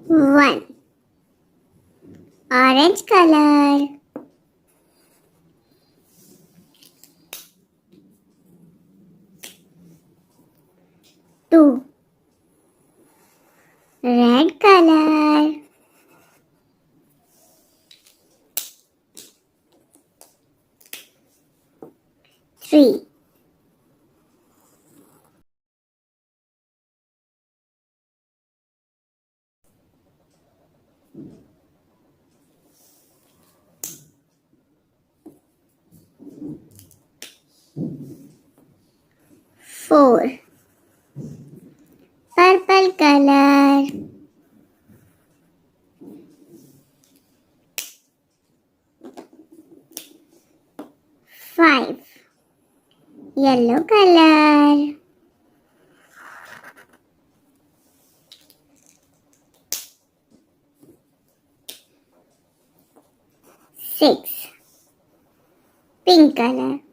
1. Orange color. 2. Red color. 3. 4. Purple color. 5. Yellow color. 6. Pink color.